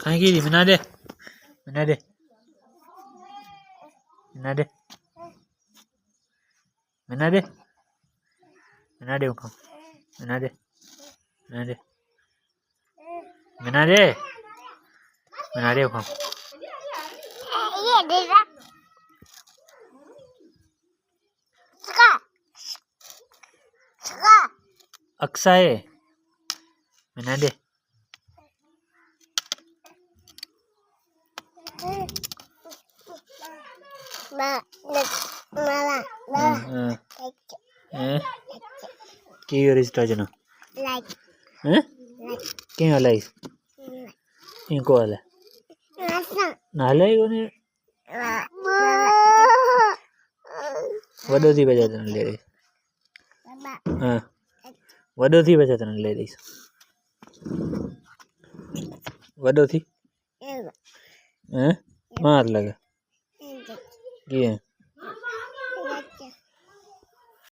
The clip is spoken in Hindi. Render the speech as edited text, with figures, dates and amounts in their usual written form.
कहीं की थी मिना दे मिना दे मिना दे मिना दे मिना दे उठो मिना दे मिना दे मिना दे मिना दे उठो अक्सा है मिना दे की और इस टजनो हैं क्यों वाला इस इनको वाला नाला ही कोने वडो थी बजा तने ले रही हाँ वडो थी बजा तने ले रही वडो थी हैं मार लगा ये